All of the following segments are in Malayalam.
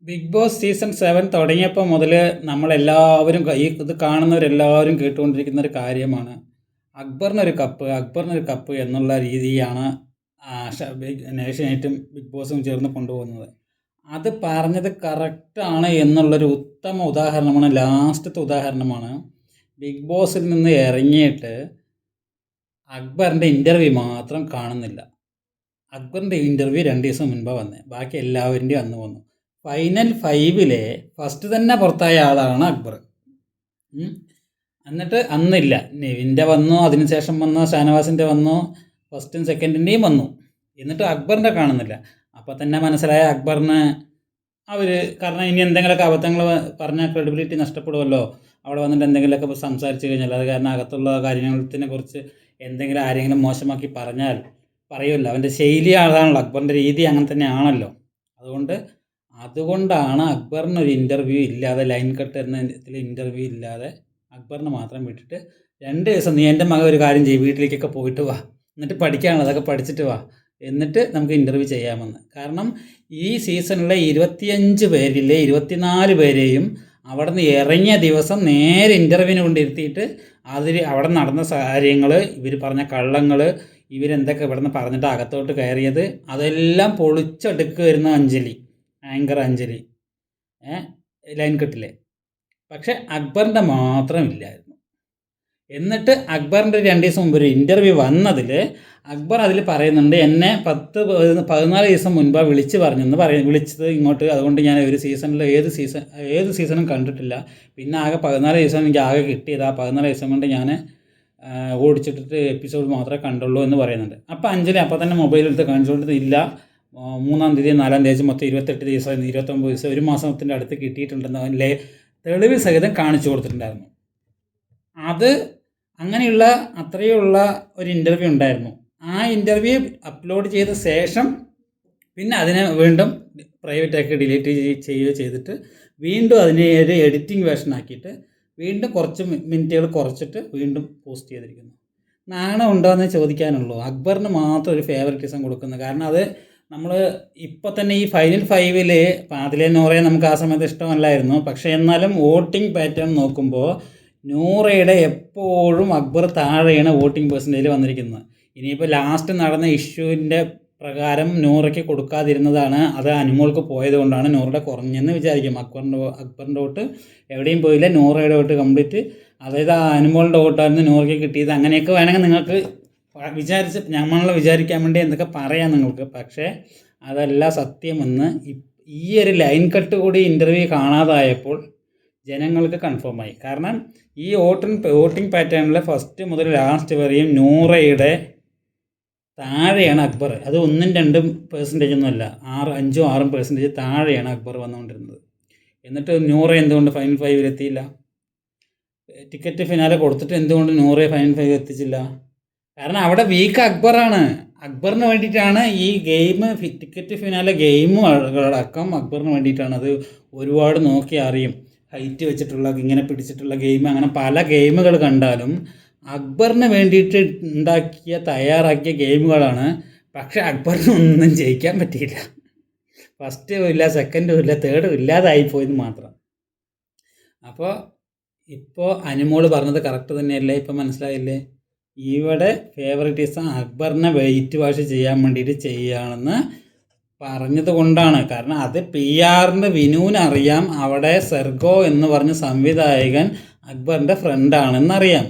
ബിഗ് ബോസ് സീസൺ 7 തുടങ്ങിയപ്പോൾ മുതൽ നമ്മളെല്ലാവരും ഇത് കാണുന്നവരെല്ലാവരും കേട്ടുകൊണ്ടിരിക്കുന്ന ഒരു കാര്യമാണ്. അക്ബറിനൊരു കപ്പ് എന്നുള്ള രീതിയാണ് ഏഷ്യാനെറ്റും ബിഗ് ബോസും ചേർന്ന് കൊണ്ടുപോകുന്നത്. അത് പറഞ്ഞത് കറക്റ്റാണ് എന്നുള്ളൊരു ഉത്തമ ഉദാഹരണമാണ്, ലാസ്റ്റത്തെ ഉദാഹരണമാണ്. ബിഗ് ബോസിൽ നിന്ന് ഇറങ്ങിയിട്ട് അക്ബറിൻ്റെ ഇൻ്റർവ്യൂ മാത്രം കാണുന്നില്ല. അക്ബറിൻ്റെ ഇൻ്റർവ്യൂ 2 ദിവസം മുൻപാണ് വന്നത്, ബാക്കി എല്ലാവരുടെയും അന്ന് വന്നു. ഫൈനൽ 5 ഫസ്റ്റ് തന്നെ പുറത്തായ ആളാണ് അക്ബർ. എന്നിട്ട് അന്നില്ല, നിവിൻ്റെ വന്നു, അതിനുശേഷം വന്നു ഷാനവാസിൻ്റെ വന്നു, ഫസ്റ്റും സെക്കൻഡിൻ്റെയും വന്നു. എന്നിട്ട് അക്ബറിൻ്റെ കാണുന്നില്ല. അപ്പോൾ തന്നെ മനസ്സിലായ അക്ബറിന് കാരണം ഇനി എന്തെങ്കിലുമൊക്കെ അബദ്ധങ്ങൾ പറഞ്ഞാൽ ക്രെഡിബിലിറ്റി നഷ്ടപ്പെടുമല്ലോ. അവിടെ വന്നിട്ട് എന്തെങ്കിലുമൊക്കെ സംസാരിച്ച് കഴിഞ്ഞാൽ അത് കാരണം അകത്തുള്ള കാര്യത്തിനെ കുറിച്ച് എന്തെങ്കിലും ആരെങ്കിലും മോശമാക്കി പറഞ്ഞാൽ പറയുമല്ലോ. അവൻ്റെ ശൈലി അതാണല്ലോ, അക്ബറിൻ്റെ രീതി അങ്ങനെ തന്നെയാണല്ലോ. അതുകൊണ്ടാണ് അക്ബറിനൊരു ഇൻ്റർവ്യൂ ഇല്ലാതെ, ലൈൻ കട്ട് എന്ന ഇൻ്റർവ്യൂ ഇല്ലാതെ അക്ബറിനെ മാത്രം വിട്ടിട്ട് 2 ദിവസം നീ എൻ്റെ മകൻ ഒരു കാര്യം ചെയ്യും, വീട്ടിലേക്കൊക്കെ പോയിട്ട് വാ, എന്നിട്ട് പഠിക്കാനുള്ളത് അതൊക്കെ പഠിച്ചിട്ട് വാ, എന്നിട്ട് നമുക്ക് ഇൻ്റർവ്യൂ ചെയ്യാമെന്ന്. കാരണം ഈ സീസണിലെ 25 പേരിലെ 24 പേരെയും അവിടെ നിന്ന് ഇറങ്ങിയ ദിവസം നേരെ ഇൻ്റർവ്യൂവിന് കൊണ്ടിരുത്തിയിട്ട് അവിടെ നടന്ന കാര്യങ്ങൾ, ഇവർ പറഞ്ഞ കള്ളങ്ങൾ, ഇവരെന്തൊക്കെ ഇവിടെ നിന്ന് പറഞ്ഞിട്ട് അകത്തോട്ട് കയറിയത്, അതെല്ലാം പൊളിച്ചെടുക്കുമായിരുന്നു ആങ്കർ അഞ്ജലി ലൈൻ കട്ടിലെ. പക്ഷെ അക്ബറിൻ്റെ മാത്രം ഇല്ലായിരുന്നു. എന്നിട്ട് അക്ബറിൻ്റെ 2 ദിവസം മുമ്പ് ഒരു ഇൻ്റർവ്യൂ വന്നതിൽ അക്ബർ അതിൽ പറയുന്നുണ്ട്, എന്നെ 14 ദിവസം മുൻപാണ് വിളിച്ചത് ഇങ്ങോട്ട്. അതുകൊണ്ട് ഞാൻ ഏത് സീസണും കണ്ടിട്ടില്ല. പിന്നെ ആകെ 14 ദിവസം എനിക്ക് ആകെ കിട്ടിയത്. ആ 14 ദിവസം കൊണ്ട് ഞാൻ ഓടിച്ചിട്ടിട്ട് എപ്പിസോഡ് മാത്രമേ കണ്ടുള്ളൂ എന്ന് പറയുന്നുണ്ട്. അപ്പോൾ അഞ്ജലി അപ്പോൾ തന്നെ മൊബൈലെടുത്ത് കാണിച്ചുകൊണ്ടിട്ട് ഇല്ല, 3-ാം തീയതി 4-ാം തീയതി മൊത്തം 28 ദിവസം 29 ദിവസം 1 മാസത്തിൻ്റെ അടുത്ത് കിട്ടിയിട്ടുണ്ടെന്ന് അവൻ്റെ തെളിവ് സഹിതം കാണിച്ചു കൊടുത്തിട്ടുണ്ടായിരുന്നു. അത് അങ്ങനെയുള്ള അത്രയുള്ള ഒരു ഇൻ്റർവ്യൂ ഉണ്ടായിരുന്നു. ആ ഇൻ്റർവ്യൂ അപ്ലോഡ് ചെയ്ത ശേഷം പിന്നെ അതിനെ വീണ്ടും പ്രൈവറ്റാക്കി ഡിലീറ്റ് ചെയ്യുകയോ ചെയ്തിട്ട് വീണ്ടും അതിനെ ഒരു എഡിറ്റിംഗ് വേർഷൻ ആക്കിയിട്ട് വീണ്ടും കുറച്ച് മിനിറ്റുകൾ കുറച്ചിട്ട് വീണ്ടും പോസ്റ്റ് ചെയ്തിരിക്കുന്നു. നാണം ഉണ്ടോ എന്ന് ചോദിക്കാനുള്ളൂ. അക്ബറിന് മാത്രം ഒരു ഫേവറിറ്റിസം കൊടുക്കുന്നത്. കാരണം അത് നമ്മൾ ഇപ്പോൾ തന്നെ ഈ ഫൈനൽ 5 അതിലെ നൂറയെ നമുക്ക് ആ സമയത്ത് ഇഷ്ടമല്ലായിരുന്നു. പക്ഷേ എന്നാലും വോട്ടിംഗ് പാറ്റേൺ നോക്കുമ്പോൾ നൂറയുടെ എപ്പോഴും അക്ബർ താഴെയാണ് വോട്ടിംഗ് പെർസെൻറ്റേജ് വന്നിരിക്കുന്നത്. ഇനിയിപ്പോൾ ലാസ്റ്റ് നടന്ന ഇഷ്യൂവിൻ്റെ പ്രകാരം നൂറയ്ക്ക് കൊടുക്കാതിരുന്നതാണ്, അത് അനുമോൾക്ക് പോയത് കൊണ്ടാണ് നൂറയുടെ കുറഞ്ഞെന്ന് വിചാരിക്കും. അക്ബറിൻ്റെ വോട്ട് എവിടെയും പോയില്ല, നൂറയുടെ വോട്ട് കംപ്ലീറ്റ്, അതായത് ആ അനുമോളുടെ വോട്ടായിരുന്നു നൂറയ്ക്ക് കിട്ടിയത്. അങ്ങനെയൊക്കെ വേണമെങ്കിൽ നിങ്ങൾക്ക് നമ്മളെ വിചാരിക്കാൻ വേണ്ടി എന്തൊക്കെ പറയാം നിങ്ങൾക്ക്. പക്ഷേ അതല്ല സത്യമെന്ന് ഈ ഒരു ലൈൻ കട്ട് കൂടി ഇൻ്റർവ്യൂ കാണാതായപ്പോൾ ജനങ്ങൾക്ക് കൺഫേമായി. കാരണം ഈ വോട്ടിംഗ് പാറ്റേണിൽ ഫസ്റ്റ് മുതൽ ലാസ്റ്റ് വരെയും നൂറയുടെ താഴെയാണ് അക്ബർ. അത് 1-2% ഒന്നുമല്ല, 5-6% താഴെയാണ് അക്ബർ വന്നുകൊണ്ടിരുന്നത്. എന്നിട്ട് നൂറ എന്തുകൊണ്ട് ഫൈനൽ 5 എത്തിയില്ല? ടിക്കറ്റ് ഫിനാലെ കൊടുത്തിട്ട് എന്തുകൊണ്ട് നൂറയെ ഫൈനൽ 5 എത്തിച്ചില്ല? കാരണം അവിടെ വീക്ക് അക്ബറാണ്. അക്ബറിന് വേണ്ടിയിട്ടാണ് ഈ ഗെയിം, ടിക്കറ്റ് ഫിനാലെ ഗെയിമുകളടക്കം അക്ബറിന് വേണ്ടിയിട്ടാണ്. അത് ഒരുപാട് നോക്കി അറിയും. ഹൈറ്റ് വെച്ചിട്ടുള്ള ഇങ്ങനെ പിടിച്ചിട്ടുള്ള ഗെയിം, അങ്ങനെ പല ഗെയിമുകൾ കണ്ടാലും അക്ബറിന് വേണ്ടിയിട്ട് തയ്യാറാക്കിയ ഗെയിമുകളാണ്. പക്ഷേ അക്ബറിന് ഒന്നും ജയിക്കാൻ പറ്റിയില്ല. ഫസ്റ്റും ഇല്ല, സെക്കൻഡും ഇല്ല, തേർഡും ഇല്ലാതായിപ്പോയെന്ന് മാത്രം. അപ്പോൾ ഇപ്പോൾ അനുമോൾ പറഞ്ഞത് കറക്റ്റ് തന്നെയല്ലേ? ഇപ്പം മനസ്സിലായില്ലേ? ഇവിടെ ഫേവറിറ്റിസം അക്ബറിനെ വെയിറ്റ് വാഷ് ചെയ്യാൻ വേണ്ടിയിട്ട് ചെയ്യുകയാണെന്ന് പറഞ്ഞത് കൊണ്ടാണ്. കാരണം അത് PR-ന് വിനുവിനറിയാം, അവിടെ സെർഗോ എന്ന് പറഞ്ഞ സംവിധായകൻ അക്ബറിൻ്റെ ഫ്രണ്ടാണെന്നറിയാം.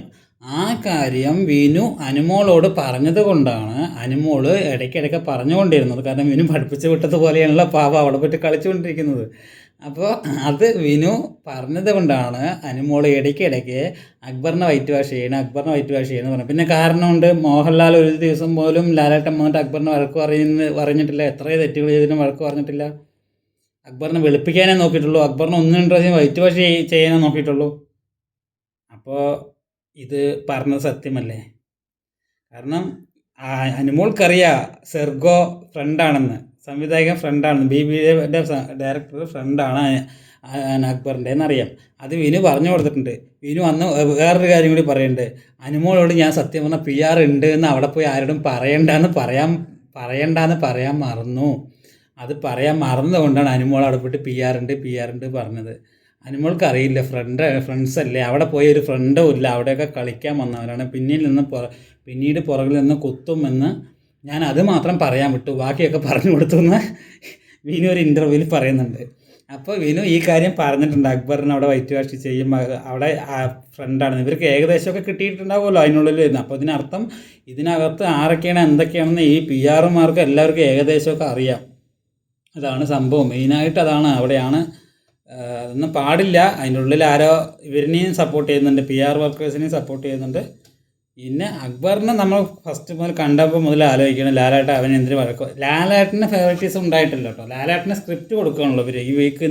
ആ കാര്യം വിനു അനുമോളോട് പറഞ്ഞത് കൊണ്ടാണ് അനുമോൾ ഇടയ്ക്കിടയ്ക്ക് പറഞ്ഞുകൊണ്ടിരുന്നത്. കാരണം വിനു പഠിപ്പിച്ച് വിട്ടതുപോലെയാണല്ലോ പാവ അവിടെ പോയിട്ട് കളിച്ചുകൊണ്ടിരിക്കുന്നത്. അപ്പോൾ അത് വിനു പറഞ്ഞത് കൊണ്ടാണ് അനുമോൾ ഇടയ്ക്കിടയ്ക്ക് അക്ബറിനെ വൈറ്റ് വാഷ് ചെയ്യണം പറഞ്ഞു. പിന്നെ കാരണമുണ്ട്, മോഹൻലാൽ ഒരു ദിവസം പോലും ലാലേട്ടൻ വന്നിട്ട് അക്ബറിനെ വഴക്ക് പറഞ്ഞിട്ടില്ല. എത്ര തെറ്റുകൾ ചെയ്തിട്ടും വഴക്ക് പറഞ്ഞിട്ടില്ല. അക്ബറിനെ വെളുപ്പിക്കാനേ നോക്കിയിട്ടുള്ളൂ. അക്ബറിനെ 1-2 പ്രാവശ്യം വൈറ്റ് വാഷ് ചെയ്യാനേ നോക്കിയിട്ടുള്ളൂ. അപ്പോൾ ഇത് പറഞ്ഞത് സത്യമല്ലേ? കാരണം അനുമോൾക്കറിയാം സെർഗോ ഫ്രണ്ടാണെന്ന്, സംവിധായകൻ ഫ്രണ്ടാണെന്ന്, BBAയുടെ ഡയറക്ടർ ഫ്രണ്ടാണ് അക്ബറിൻ്റെ എന്നറിയാം. അത് വിനു പറഞ്ഞു കൊടുത്തിട്ടുണ്ട്. വിനു അന്ന് വേറൊരു കാര്യം കൂടി പറയുന്നുണ്ട്, അനുമോളോട് ഞാൻ സത്യം പറഞ്ഞാൽ PR ഉണ്ട് എന്ന് അവിടെ പോയി ആരോടും പറയണ്ടെന്ന് പറയാൻ മറന്നു. അത് പറയാൻ മറന്നുകൊണ്ടാണ് അനുമോൾ അവിടെ പോയിട്ട് പി ആർ ഉണ്ട് പറഞ്ഞത്. അനുമോൾക്ക് അറിയില്ല, ഫ്രണ്ട്സ് അല്ലേ, അവിടെ പോയി ഒരു ഫ്രണ്ടും ഇല്ല, അവിടെയൊക്കെ കളിക്കാൻ വന്നവരാണ്, പിന്നീട് പുറകിൽ നിന്ന് കുത്തുമെന്ന് ഞാൻ അത് മാത്രം പറയാൻ വിട്ടു, ബാക്കിയൊക്കെ പറഞ്ഞു കൊടുത്തു എന്ന് വിനു ഒരു ഇൻ്റർവ്യൂവിൽ പറയുന്നുണ്ട്. അപ്പോൾ വിനു ഈ കാര്യം പറഞ്ഞിട്ടുണ്ട്, അക്ബറിന് അവിടെ വൈറ്റ് വാഷ് ചെയ്യും, അവിടെ ഫ്രണ്ടാണ്, ഇവർക്ക് ഏകദേശമൊക്കെ കിട്ടിയിട്ടുണ്ടാവുമല്ലോ അതിനുള്ളിൽ വരുന്നത്. അപ്പോൾ ഇതിനകത്ത് ആരൊക്കെയാണ് എന്തൊക്കെയാണെന്ന് ഈ പി ആർമാർക്ക് എല്ലാവർക്കും ഏകദേശമൊക്കെ അറിയാം. അതാണ് സംഭവം, മെയിനായിട്ട് അതാണ്. അവിടെയാണ് അതൊന്നും പാടില്ല. അതിൻ്റെ ഉള്ളിൽ ആരോ ഇവരിനെയും സപ്പോർട്ട് ചെയ്യുന്നുണ്ട്, പി ആർ വർക്കേഴ്സിനെയും സപ്പോർട്ട് ചെയ്യുന്നുണ്ട്. പിന്നെ അക്ബറിനെ നമ്മൾ ഫസ്റ്റ് മുതൽ കണ്ടപ്പോൾ മുതൽ ആലോചിക്കണം, ലാലേട്ടൻ അവൻ എന്തിനു വഴക്കോ. ലാലേട്ടന് ഫേവറേറ്റീസ് ഉണ്ടായിട്ടില്ല കേട്ടോ. ലാലേട്ടന് സ്ക്രിപ്റ്റ് കൊടുക്കുകയാണല്ലോ ഇവർ. ഈ വീക്ക്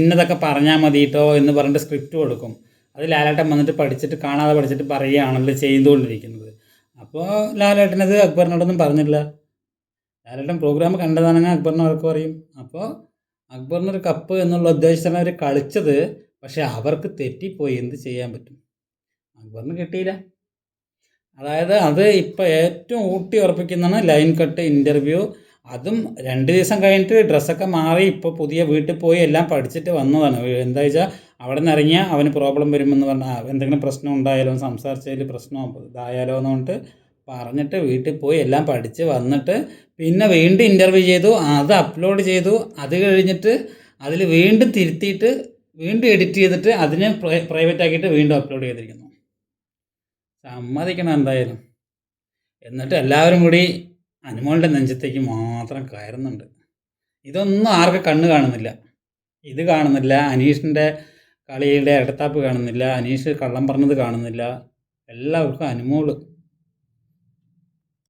ഇന്നതൊക്കെ പറഞ്ഞാൽ മതി കേട്ടോ എന്ന് പറഞ്ഞിട്ട് സ്ക്രിപ്റ്റ് കൊടുക്കും. അത് ലാലേട്ടൻ വന്നിട്ട് കാണാതെ പഠിച്ചിട്ട് പറയുകയാണല്ലോ ചെയ്തുകൊണ്ടിരിക്കുന്നത്. അപ്പോൾ ലാലേട്ടനത് അക്ബറിനോടൊന്നും പറഞ്ഞില്ല. ലാലേട്ടൻ പ്രോഗ്രാം കണ്ടതാണെങ്കിൽ അക്ബറിനെ വഴക്ക് പറയും. അപ്പോൾ അക്ബറിനൊരു കപ്പ് എന്നുള്ള ഉദ്ദേശത്തിലാണ് അവർ കളിച്ചത്. പക്ഷേ അവർക്ക് തെറ്റിപ്പോയി, എന്ത് ചെയ്യാൻ പറ്റും, അക്ബറിന് കിട്ടിയില്ല. അതായത് അത് ഇപ്പോൾ ഏറ്റവും ഊട്ടി ഉറപ്പിക്കുന്നതാണ് ലൈൻ കട്ട് ഇൻ്റർവ്യൂ. അതും 2 ദിവസം കഴിഞ്ഞിട്ട് ഡ്രസ്സൊക്കെ മാറി ഇപ്പോൾ പുതിയ വീട്ടിൽ പോയി എല്ലാം പഠിച്ചിട്ട് വന്നതാണ്. എന്താ വെച്ചാൽ അവിടെ നിന്ന് ഇറങ്ങിയാൽ അവന് പ്രോബ്ലം വരുമെന്ന് പറഞ്ഞാൽ, എന്തെങ്കിലും പ്രശ്നം ഉണ്ടായാലോ, സംസാരിച്ചതിൽ പ്രശ്നം ഇതായാലോ എന്ന് പറഞ്ഞിട്ട് വീട്ടിൽ പോയി എല്ലാം പഠിച്ച് വന്നിട്ട് പിന്നെ വീണ്ടും ഇൻ്റർവ്യൂ ചെയ്തു, അത് അപ്ലോഡ് ചെയ്തു. അത് കഴിഞ്ഞിട്ട് അതിൽ വീണ്ടും തിരുത്തിയിട്ട് വീണ്ടും എഡിറ്റ് ചെയ്തിട്ട് അതിനെ പ്രൈവറ്റ് ആക്കിയിട്ട് വീണ്ടും അപ്ലോഡ് ചെയ്തിരിക്കുന്നു. സമ്മതിക്കണം എന്തായാലും. എന്നിട്ട് എല്ലാവരും കൂടി അനുമോളുടെ നെഞ്ചത്തേക്ക് മാത്രം കയറുന്നുണ്ട്. ഇതൊന്നും ആർക്കും കണ്ണ് കാണുന്നില്ല. ഇത് കാണുന്നില്ല, അനീഷിൻ്റെ കളിയുടെ ഇരട്ടത്താപ്പ് കാണുന്നില്ല, അനീഷ് കള്ളം പറഞ്ഞത് കാണുന്നില്ല. എല്ലാവർക്കും അനുമോൾ